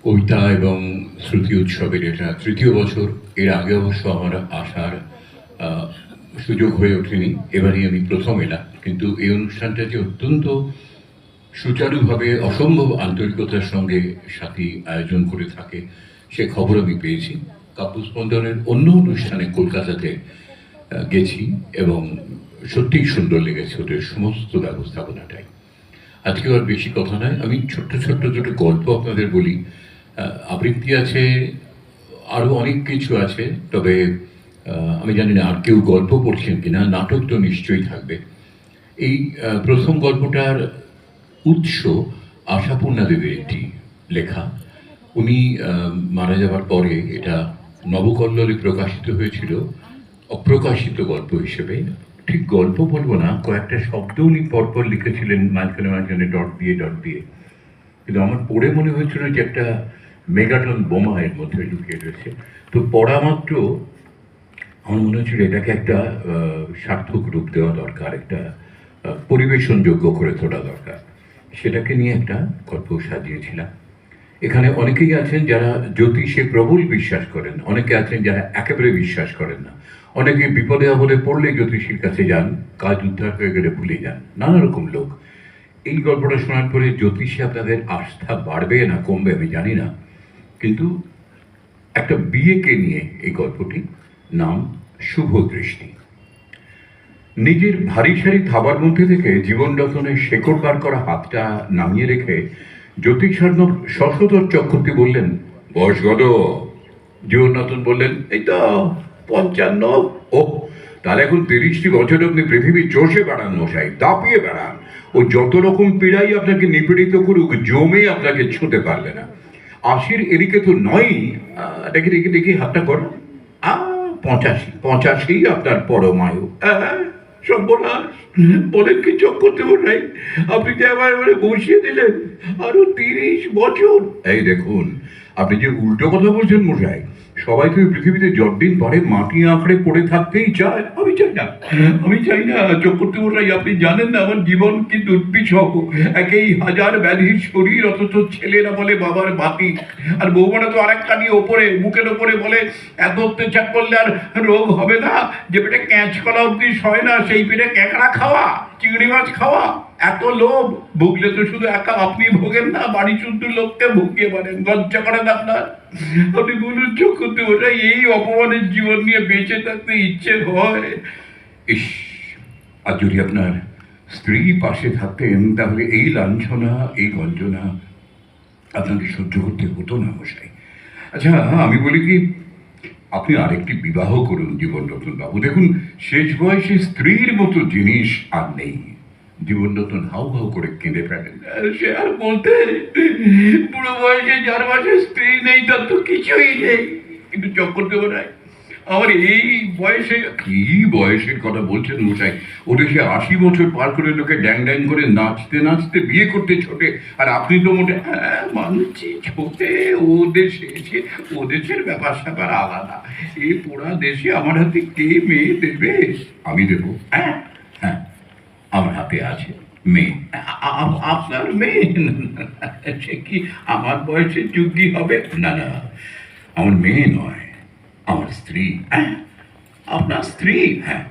কবিতা এবং শ্রুতি উৎসবের এটা তৃতীয় বছর। এর আগে অবশ্য আমার আসার আহ, সুযোগ হয়ে ওঠেনি, এবারই আমি প্রথম এলাম। কিন্তু এই অনুষ্ঠানটা যে অত্যন্ত সুচারুভাবে অসম্ভব আন্তরিকতার সঙ্গে সাথী আয়োজন করে থাকে সে খবর আমি পেয়েছি। কাব্যস্পন্দনের অন্য অনুষ্ঠানে কলকাতাতে গেছি এবং সত্যিই সুন্দর লেগেছে ওদের সমস্ত ব্যবস্থাপনাটাই। আজকে আর বেশি কথা নয়, আমি ছোট্ট ছোট্ট দুটো গল্প আপনাদের বলি। আবৃত্তি আছে, আরও অনেক কিছু আছে, তবে আমি জানি না আর কেউ গল্প পড়ছেন কিনা। নাটক তো নিশ্চয়ই থাকবে। এই প্রথম গল্পটার উৎস আশাপূর্ণা দেবীর একটি লেখা। উনি মারা যাবার পরে এটা নবকল্লোলে প্রকাশিত হয়েছিল অপ্রকাশিত গল্প হিসেবে। ঠিক গল্প বলবো না, কয়েকটা শব্দ উনি পরপর লিখেছিলেন মাঝখানে মাঝখানে ডট দিয়ে ডট দিয়ে। কিন্তু আমার পড়ে মনে হয়েছিল যে একটা মেগাটন বোমা এর মধ্যে ঢুকিয়ে রয়েছে। তো পড়া মাত্র আমার মনে হচ্ছিল এটাকে একটা সার্থক রূপ দেওয়া দরকার, একটা পরিবেশনযোগ্য করে তোলা দরকার। সেটাকে নিয়ে একটা গল্প সাজিয়েছিলাম। এখানে অনেকেই আছেন যারা জ্যোতিষে প্রবল বিশ্বাস করেন, অনেকে আছেন যারা একেবারে বিশ্বাস করেন না, অনেকে বিপদে আপদে পড়লে জ্যোতিষীর কাছে যান, কাজ উদ্ধার হয়ে গেলে ভুলে যান, নানা রকম লোক। এই গল্পটা শোনার পরে জ্যোতিষে আপনাদের আস্থা বাড়বে না কমবে আমি জানি না, কিন্তু একটা বিয়েকে নিয়ে এই গল্পটি। নাম শুভ দৃষ্টি। নিজের ভারী সারি থাবার মধ্যে থেকে জীবন রতনের শেকড় বার করা হাতটা নামিয়ে রেখে জ্যোতিষার্ণব সশোদর চক্ষুর্তি বললেন, বয়স কত? জীবন রতন বললেন, এই তো 55। ও, তাহলে এখন 30টি বছর আপনি পৃথিবী চষে বেড়ান মশাই, দাপিয়ে বেড়ান। ও যত রকম পীড়াই আপনাকে নিপীড়িত করুক, জমে আপনাকে ছুঁতে পারবে না। 80-র এদিকে তো নয়। দেখি দেখি দেখি হাতটা করো। 85 আপনার পরমায়ু। সর্বনাশ! বলেন কি চক্করতে বসাই, আপনি যে আমার এবারে বসিয়ে দিলেন আরো 30 বছর। এই দেখুন, আপনি যে উল্টো কথা বলছেন মশাই। সবাই তো এই পৃথিবীতে যতদিন পারে মাটি আঁকড়ে পড়ে থাকতেই চায়। আমি চাই না, আমি চাই না চক্করতে বসাই। আপনি জানেন না আমার জীবন কি দুর্বিষহ। একেই হাজার ব্যাধির শরীর, অথচ ছেলেরা বলে বাবার বাতি, আর বৌমারা তো আরেকটা নিয়ে ওপরে মুখের ওপরে বলে এত অত্যাচার করলে আর রোগ হবে না। যে পেটে ক্যাঁচ করা অব্দি সয় না, সেই পেটে ক্যাঁকড়া খাওয়া, চিংড়ি মাছ খাওয়া। এত লোভ, ভুগলে তো শুধু একা আপনি ভোগেন না, বাড়ি শুদ্ধ লোককে ভুগিয়ে পারেন। লজ্জা করেন আপনার? আপনি বলুন চোখ করতে ওটাই এই অপমানের জীবন নিয়ে বেঁচে থাকতে ইচ্ছে হয়? ইস, আর যদি আপনার স্ত্রী পাশে থাকতেন তাহলে এই লাঞ্ছনা, এই গঞ্জনা আপনাকে সহ্য করতে হতো না মশাই। আচ্ছা, আমি বলি কি, আপনি আরেকটি বিবাহ করুন জীবনরতন বাবু। দেখুন, শেষ বয়সে স্ত্রীর মতো জিনিস আর নেই। জীবনরতন হাউ হাউ করে কেঁদে ফেলেন। সে আর বলতে, বুড়ো বয়সে যার মাসে স্ত্রী নেই তার তো কিছুই নেই। কিন্তু চক্করদেব রায়, আমার এই বয়সে, কি বয়সের কথা বলছেন মশাই? ও দেশে 80 বছর পার করে লোকে ড্যাং ড্যাং করে নাচতে নাচতে বিয়ে করতে ছোটে, আর আপনি তো মোটে। মানছি ছোটে, ও দেশে এসে ও দেশের ব্যাপার স্যাপার আলাদা। এই পোড়া দেশে আমার হাতে কে মেয়ে দেবে? আমি দেবো। হ্যাঁ হ্যাঁ, আমার হাতে আছে মেয়ে। আপনার মেয়ে? সে কি আমার বয়সের যোগ্যই হবে? না না, আমার মেয়ে নয়, আমার স্ত্রী। হ্যাঁ, আপনার স্ত্রী? হ্যাঁ।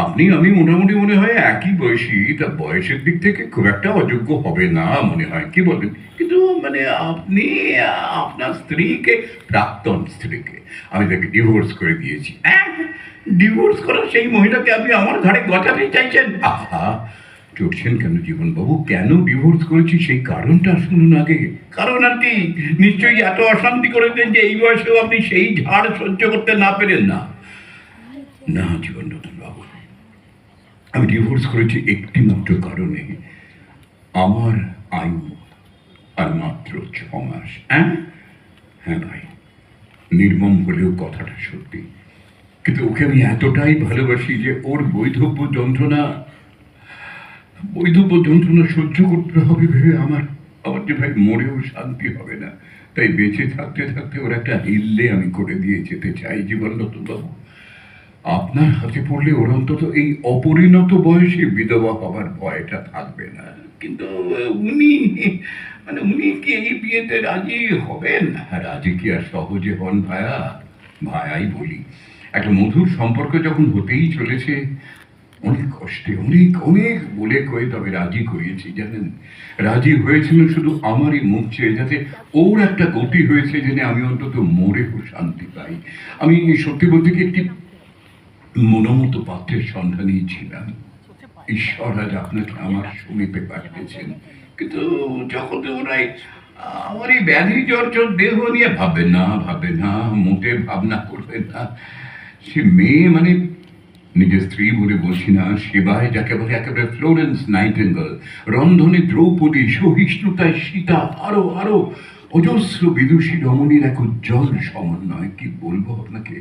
আপনি আমি মোটামুটি মনে হয় একই বয়সী, তা বয়সের দিক থেকে খুব একটা অযোগ্য হবে না মনে হয়, কি বলবেন? কিন্তু মানে আপনি আপনার স্ত্রীকে, প্রাক্তন স্ত্রীকে, আমি তাকে ডিভোর্স করে দিয়েছি। ডিভোর্স করা সেই মহিলাকে আপনি আমার ঘাড়ে গজাতে চাইছেন? আহা, চড়ছেন কেন জীবনবাবু? কেন ডিভোর্স করেছি সেই কারণটা শুনুন আগে। কারণ আর কি? নিশ্চয়ই এত অশান্তি করেছেন যে এই বয়সেও আপনি সেই ঝাড় সহ্য করতে না পেরেন না। না জীবনরতন বাবু, আমি ডিভোর্স করেছি একটি মাত্র কারণে, আমার আয়ু আর মাত্র 6 মাস। হ্যাঁ হ্যাঁ ভাই, নির্মম হলেও কথাটা সত্যি। কিন্তু ওকে আমি এতটাই ভালোবাসি যে ওর বৈধব্য যন্ত্রণা সহ্য করতে হবে ভেবে আমার আমার যে ভাই মরেও শান্তি হবে না। তাই বেঁচে থাকতে থাকতে ওর একটা হিল্লে আমি করে দিয়ে যেতে চাই জীবনরতন বাবু। আপনার হাতে পড়লে ওর অন্তত এই অপরিণত বয়সে বিধবা হবার ভয়টা থাকবে না। কিন্তু উনি উনি কি এই বিয়েতে রাজি হবেন? রাজি কি আর সহজে হন ভায়া? ভায়াই বলি, একটা মধুর সম্পর্ক যখন হতেই চলেছে, অনেক কষ্টে অনেক অনেক বলে কয়ে তবে রাজি করিয়েছি জানেন। রাজি হয়েছিল শুধু আমারই মুখ চেয়ে, যাতে ওর একটা গতি হয়েছে জেনে আমি অন্তত মরেও শান্তি পাই। আমি সত্যি বলতে কি একটি মনোমতো পাত্রের সন্ধানেই ছিলাম। ঈশ্বর আজ আপনাকে আমার সমীপে পাঠিয়েছেন। কিন্তু যখন ওরাই আমার এই ব্যাধি জর্জর দেহ নিয়ে ভাবে না, মোটে ভাবনা করবে না। সে মেয়ে নিজের স্ত্রী বলে বলছি না, সেবায় যাকে বলে একেবারে ফ্লোরেন্স নাইটেঙ্গেল, রন্ধনে দ্রৌপদী, সহিষ্ণুতায় সীতা, আরো আরো অজস্র বিদুষী রমণীর এক উজ্জ্বল সমন্বয়। কি বলবো আপনাকে,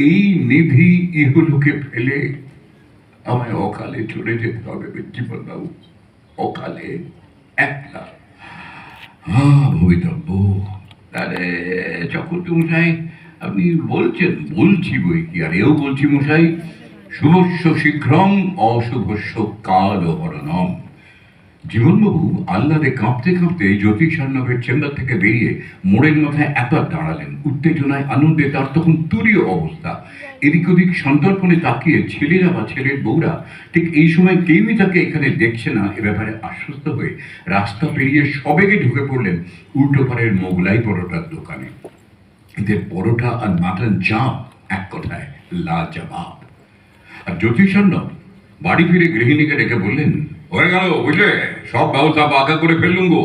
এই নিধি ইহলোকে ফেলে আমায় অকালে চলে যেতে হবে জীবনবাবু, অকালে, একলা। ভবিতব্য। তাহলে চক্রবর্তী মশাই, আপনি বলছেন? বলছি বই কি, আর এও বলছি মশাই, শুভস্য শীঘ্রম অশুভস্য কাল হরণম। জীবনবাবু আহ্লাদে কাঁপতে কাঁপতে জ্যোতিষার্ণবের চেম্বার থেকে বেরিয়ে মোড়ের মাথায় একবার দাঁড়ালেন। উত্তেজনায় আনন্দে তার তখন তুরীয় অবস্থা। এদিক ওদিক সন্তর্পণে তাকিয়ে ছেলেরা বা ছেলের বউরা ঠিক এই সময় কেউই তাকে এখানে দেখছে না এ ব্যাপারে আশ্বস্ত হয়ে রাস্তা পেরিয়ে সবেগে ঢুকে পড়লেন উল্টো পাড়ের মোগলাই পরোটার দোকানে। এদের পরোটা আর মাটন চাপ এক কথায় লাজবাব। আর জ্যোতিষার্ণব বাড়ি ফিরে গৃহিণীকে ডেকে বললেন, হয়ে গেল বুঝলে, সব ব্যবস্থা বাঁকা করে ফেললুম গো।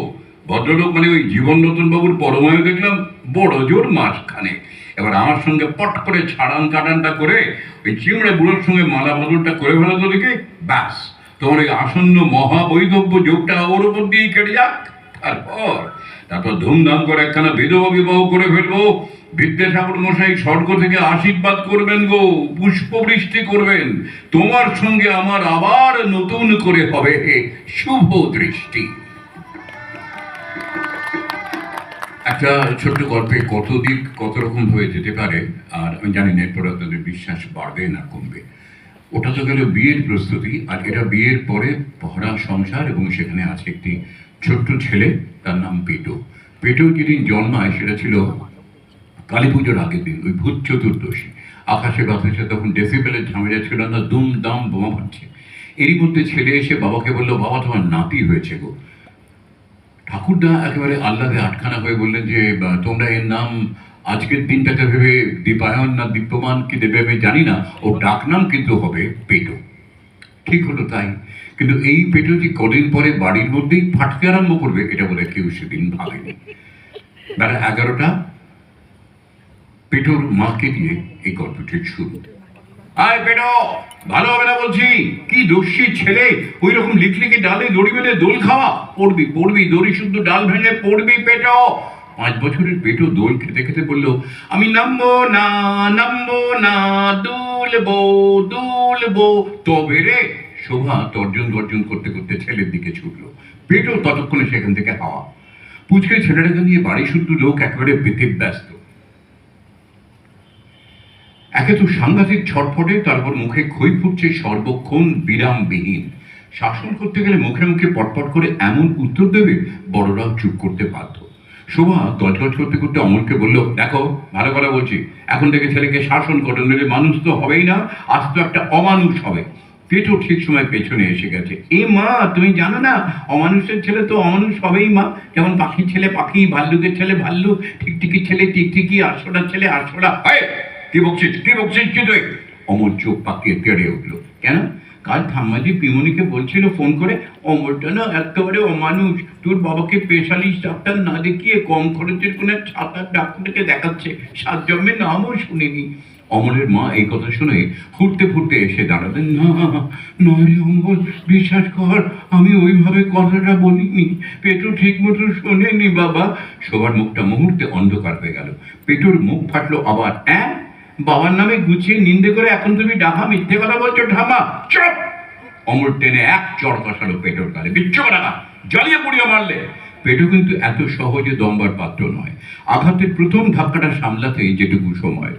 ভদ্রলোক ওই জীবন রতন বাবুর পরমায়ু দেখলাম বড় জোর মাসখানে। এবার আমার সঙ্গে পট করে ছাড়ান কাটানটা করে ওই চিমড়ে বুড়োর সঙ্গে মালা বদলটা করে ফেলা তো দেখে ব্যাস, তোমার ওই আসন্ন মহাবৈধব্য যোগটা ওর উপর দিয়েই কেটে যাক। তারপর ধুমধাম করে একখানা বিধবা বিবাহ করে ফেলবো। বিদ্যাসাগর মশাই স্বর্গ থেকে আশীর্বাদ করবেন গো, পুষ্প বৃষ্টি করবেন। তোমার সঙ্গে আমার আবার নতুন করে হবে শুভ দৃষ্টি। একটা ছোট্ট গল্পে কত দিক কত রকম হয়ে যেতে পারে, আর আমি জানি না এরপরে তাদের বিশ্বাস বাড়বে না কমবে। ওটা তো গেল বিয়ের প্রস্তুতি, আর এটা বিয়ের পরে ভরা সংসার, এবং সেখানে আছে একটি ছোট্ট ছেলে, তার নাম পেটো। পেটো যেদিন জন্মায় সেটা ছিল কালী পুজোর আগের দিন, ওই ভূত চতুর্দশী। আকাশে বাতাসে তখন ডেসিবেলের ঝামেলা ছিল না, দুম দাম বোমা ফাটছে। এরই মধ্যে ছেলে এসে বাবাকে বললো, বাবা তোমার নাতি হয়েছে গো। ঠাকুরদা একেবারে আহ্লাদে আটখানা হয়ে বললেন যে তোমরা এর নাম আজকের দিনটাকে ভেবে দীপায়ন না দীপ্যমান কি দেবে আমি জানি না, ও ডাক নাম কিন্তু হবে পেটো। ঠিক হলো তাই। কিন্তু এই পেটো যে কদিন পরে বাড়ির মধ্যেই ফাটতে আরম্ভ করবে এটা বলে কেউ সেদিন ভাবেনি। বেলা 11টা পেটোর মাকে দিয়ে এই গল্পটির শুরু। আয় পেটো, ভালো হবে না বলছি। কি দস্যি ছেলে, ওই রকম লিখলিকে ডালে দড়ি বেঁধে দোল খাওয়া। পড়বি পড়বি, দড়ি শুদ্ধ ডাল ভেঙে পড়বি পেটো। 5 বছরের পেটো দোল খেতে খেতে বললো, আমি নামবো না, দুলবো দুলবো। তবে রে শোভা তর্জন গর্জন করতে করতে ছেলের দিকে ছুটলো। পেটো ততক্ষণে সেখান থেকে হাওয়া। পুচকে ছেলেটাকে নিয়ে বাড়ি শুদ্ধ লোক একেবারে বেতে ব্যস্ত। একে তো সাংঘাতিক ছটফটে, তারপর মুখে খই ফুটছে সর্বক্ষণ বিরামবিহীন। শাসন করতে গেলে মুখে মুখে পটপট করে এমন উত্তর দেবে বড়রাও চুপ করতে বাধ্য। শোভা গজগজ করতে করতে অমলকে বলল, দেখো ভালো কথা বলছি, এখন থেকে ছেলেকে শাসন করো, নইলে মানুষ তো হবেই না, আজ তো একটা অমানুষ হবে। পেটো ঠিক সময় পেছনে এসে গেছে। এ মা, তুমি জানো না অমানুষের ছেলে তো অমানুষ হবেই মা। যেমন পাখির ছেলে পাখি, ভাল্লুকের ছেলে ভাল্লুক, টিকটিকির ছেলে টিকটিকি, আরশোলার ছেলে আরশোলা। কি বকছিস কি তুই? অমর চোখ পাকিয়ে তেড়ে উঠলো। কেন? কাল ঠাম্মাজি পিমনিকে বলছিল ফোন করে, অমরটা না একেবারে অমানুষ, তোর বাবাকে স্পেশালিস্ট ডাক্তার না দেখিয়ে কম খরচের কোন ছাতার ডাক্তারকে দেখাচ্ছে, 7 জন্মের নামও শুনিনি। অমলের মা এই কথা শুনে ফুটতে ফুটতে এসে দাঁড়ালেন। না রে অমল, বিশ্বাস কর, আমি ওইভাবে কথাটা বলিনি, পেটু ঠিক মতো শোনেনি বাবা। সবার মুখটা মুহূর্তে অন্ধকার হয়ে গেল। পেটুর মুখ ফাটলো আবার। বাবার নামে গুছিয়ে নিন্দে করে এখন তুমি ডাহা মিথ্যে কথা বলছো ঠামা? চুপ! অমর টেনে এক চড় কষালো পেটোর গালে। বিচ্ছু টাকা জ্বালিয়ে পুড়িয়ে মারলে। পেটু কিন্তু এত সহজে দমবার পাত্র নয়। আঘাতের প্রথম ধাক্কাটা সামলাতেই যেটুকু সময়,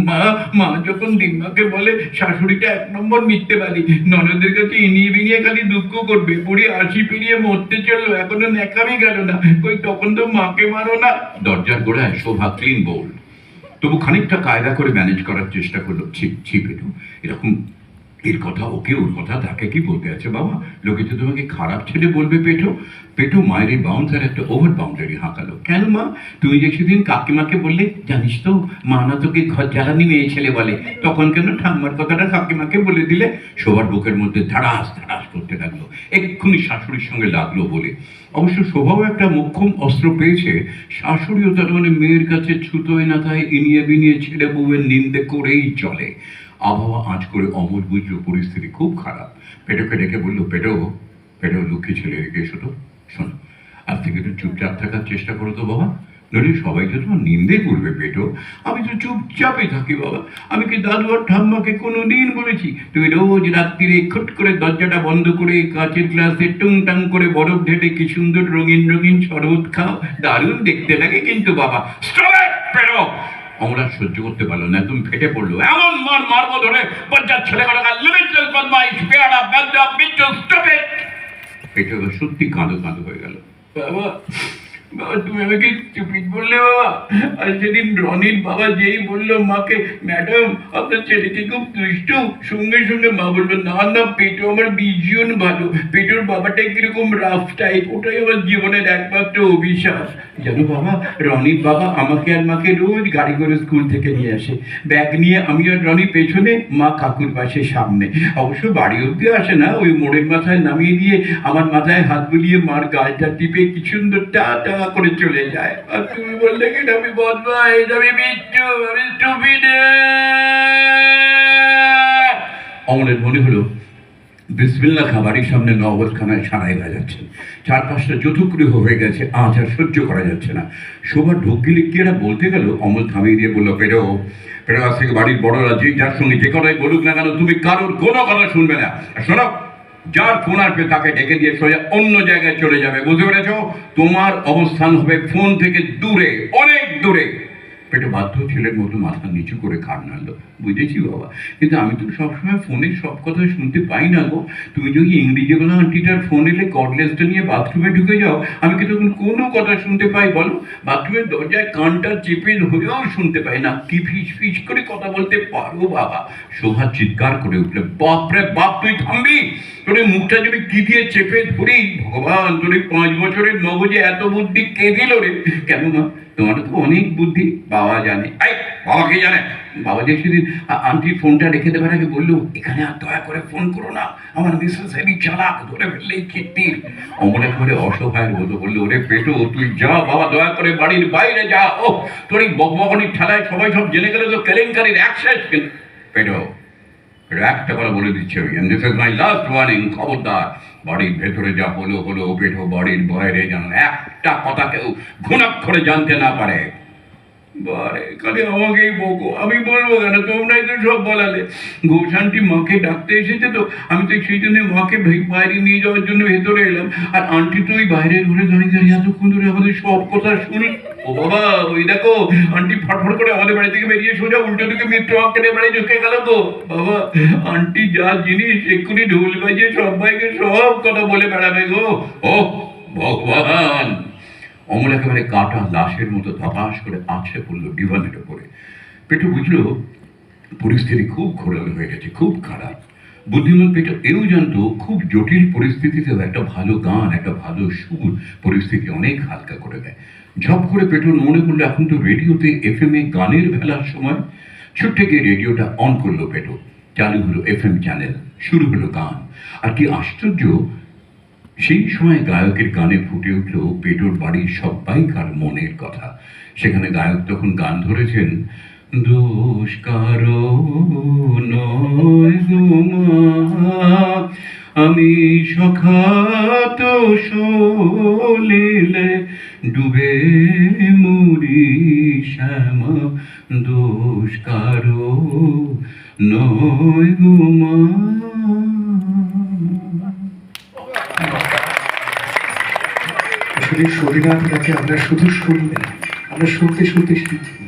মা মা যখন ডিম্বাকে বলে শাশুড়িটা 1 নম্বর মিথ্যেবাদী, ননদের কাছে ইনিয়ে বিনিয়ে খালি দুঃখ করবে, বুড়ি 80 পেরিয়ে মরতে চললো, এখনো ন্যাকামি গেল না, কই তখন তো মাকে মারো না। দরজার গোড়ায় শোভা ক্লিন বোল্ড, তবু খানিকটা কায়দা করে ম্যানেজ করার চেষ্টা করলো। ছি পেটু, এরকম এর কথা ওকে, ওর কথা তাকে কি বলতে আছে বাবা? লোকে তো তোমাকে খারাপ ছেলে বলবে। পেটু পেটু মায়ের বাউন্সার একটা ওভার বাউন্ডারি হাঁকালো। কেন মা, তুমি যে সেদিন কাকিমাকে বললে, জানিস তো মা না তোকে ঘর জ্বালানি মেয়ে ছেলে বলে, তখন কেন ঠাম্মার কথাটা কাকিমাকে বলে দিলে? শোভার বুকের মধ্যে ধাড়াস ধাড়াস করতে লাগলো, এক্ষুনি শাশুড়ির সঙ্গে লাগলো বলে। অবশ্য শোভাও একটা মোক্ষম অস্ত্র পেয়েছে, শাশুড়িও তার মানে মেয়ের কাছে ছুতোয় না তাই ইনিয়ে বিনিয়ে ছেলে বউয়ের নিন্দে করেই চলে। আবহাওয়া আঁচ করে অমল বুঝলো পরিস্থিতি খুব খারাপ। পেটোকে ডেকে বললো, পেটো পেটো লক্ষ্মী ছেলে, রেখে এসো তো। শোনো, আজ থেকে একটু চুপচাপ থাকার চেষ্টা করো তো বাবা, নইলে সবাই তো তোমার নিন্দে করবে। পেটো আমি তো চুপচাপই থাকি বাবা, আমি কি দাদু আর ঠাম্মাকে কোনো দিন বলেছি তুমি রোজ রাত্রিরে খুট করে দরজাটা বন্ধ করে কাঁচের গ্লাসে টুংটাং করে বরফ ঢেলে কি সুন্দর রঙিন রঙিন শরবত খাও, দারুণ দেখতে লাগে কিন্তু বাবা। পেটো অমলা সহ্য করতে পারলো না, একদম ফেটে পড়লো, এমন মারবো ধরে পঞ্চায়েত ছেলেগুলোকে লিমিটলেস বদমাইশ পেয়ারা বাদ্দা বিচ্ছু স্টপ ইট। এটা সত্যি কাঁদো কাঁদো হয়ে গেল। বাবা বাবা তুমি আমাকে স্টুপিড বললে বাবা। আর সেদিন রনির বাবা যেই বললো মাকে, ম্যাডাম আপনার ছেলেকে খুব দুষ্টু, সঙ্গে সঙ্গে মা বললো, না না পেটু আমার ভীষণ ভালো, পেটুর বাবাটাই কিরকম রাফ টাইপ, ওটাই আমার জীবনের একমাত্র অভিশাপ। জানো বাবা, রনির বাবা আমাকে আর মাকে রোজ গাড়ি করে স্কুল থেকে নিয়ে আসে, ব্যাগ নিয়ে আমি আর রনি পেছনে, মা কাকুর পাশে সামনে। অবশ্য বাড়ি অব্দি আসে না, ওই মোড়ের মাথায় নামিয়ে দিয়ে আমার মাথায় হাত বুলিয়ে মার গালটা টিপে কি সুন্দর টা টা করে চলে যায়। আর তুমি বললে কি আমি বদমাইশ, আমি বিচ্ছু, আমি স্টুপিড। অমলের মনে হলো বিসমিল্লাহ খা, বাড়ির সামনে নবদখানায় সারাই বাজাচ্ছে, 4-5টা চতুর্গৃহ হয়ে গেছে, আজ আর সহ্য করা যাচ্ছে না। শোভা ঢোক গিলে কি এরা বলতে গেল, অমল থামিয়ে দিয়ে বললো, পেরো পেরো, আজ থেকে বাড়ির বড়রা যে যার সঙ্গে যে কথাই বলুক না কেন তুমি কারোর কোনো কথা শুনবে না। শোনো, যার ফোন আসবে তাকে ডেকে দিয়ে সোজা অন্য জায়গায় চলে যাবে, বুঝতে পেরেছ? তোমার অবস্থান হবে ফোন থেকে দূরে, অনেক দূরে। পেটে বাধ্য ছেলের মতো মাথা নিচু করে কান নাড়লো। বুঝেছি বাবা, কিন্তু আমি তো সবসময় ফোনের সব কথা শুনতে পাই না গো। তুমি যদি ইংরেজিগুলো আন্টিটার ফোন এলে কর্ডলেসটা নিয়ে বাথরুমে ঢুকে যাও, আমি কি তখন কোনো কথা শুনতে পাই বলো? বাথরুমের দরজায় কানটা চেপে হয়েও শুনতে পাই না, কি ফিস ফিস করে কথা বলতে পারো বাবা। শোভা চিৎকার করে উঠলে, বাপরে বাপ, তুই থামবি? তোর মুখটা যদি কি দিয়ে চেপে ধরি, ভগবান তোর 5 বছরের মগজে এত বুদ্ধি কে দিল রে? কেন মা, তোমার তো অনেক বুদ্ধি, বাবা জানে। বাবা কে জানে? বাবা যে সেদিন আন্টির ফোনটা রেখে দেবার আগে বললো, এখানে আর দয়া করে ফোন করো না, আমার মিসেস হেবি চালাক, ধরে ফেললেই কীর্তির। অমলের ঘরে অসহায়ের মতো বললো, ওরে পেটু তুই যা বাবা, দয়া করে বাড়ির বাইরে যা। ও তোর এই বকবকনির ঠেলায় সবাই সব জেনে গেলে তো কেলেঙ্কারির অ্যাক্সেস। পেটু একটা কথা বলে দিচ্ছি আমি, this is my last warning, খবরদার বাড়ির ভেতরে যা হলো হলো, পেটো বাড়ির বাইরে যেন একটা কথা কেউ ঘুণাক্ষরে জানতে না পারে। বারে খালি আমাকেই বকো, আমি বলবো কেন? তোমরাই তো সব বলালে। ঘোষান্টি মাকে ডাকতে এসেছে তো, আমি তো সেই জন্য মাকে বাইরে নিয়ে যাওয়ার জন্য ভেতরে এলাম। আর আন্টি তো ওই বাইরের ঘরে দাঁড়িয়ে দাঁড়িয়ে এতক্ষণ ধরে আমাদের সব কথা শুনি। ও বাবা, ওই দেখো আন্টি ফটফট করে আমাদের বাড়ি থেকে বেরিয়ে সোজা উল্টো দিকে মিত্র আঙ্কেলের বাড়ি ঢুকে গেল তো। বাবা, আন্টি যা জিনিস, এক্ষুনি ঢোল বাজিয়ে সবাইকে সব কথা বলে বেড়াবে গো। ও ভগবান! অমল একেবারে কাটা লাশের মতো ধপাস করে আছড়ে পড়লো ডিভানের ওপরে। পেটু বুঝলো পরিস্থিতি খুব ঘোরালো হয়ে গেছে, খুব খারাপ। বুদ্ধিমান পেটু এও জানতো খুব জটিল পরিস্থিতিতেও একটা ভালো গান, একটা ভালো সুর পরিস্থিতি অনেক হালকা করে দেয়। ঝপ করে পেটুর মনে পড়লো এখন তো রেডিওতে FM এ গানের ভেলার সময়। ছুটে গিয়ে রেডিওটা অন করলো পেটু, চালু হলো FM চ্যানেল, শুরু হলো গান। আর কি আশ্চর্য, সেই সময় গায়কের গানে ফুটে উঠল পেটুর বাড়ির সবাইকার মনের কথা। সেখানে গায়ক তখন গান ধরেছেন, দোষ কারো নয় গো মা, আমি সখাত সলিলে ডুবে মরি শ্যামা, দোষ কারো নয় গো মা। আসলে সতীনাথ গাকে আমরা শুধু শুনি না, আমরা শুনতে শুনতে শিখি।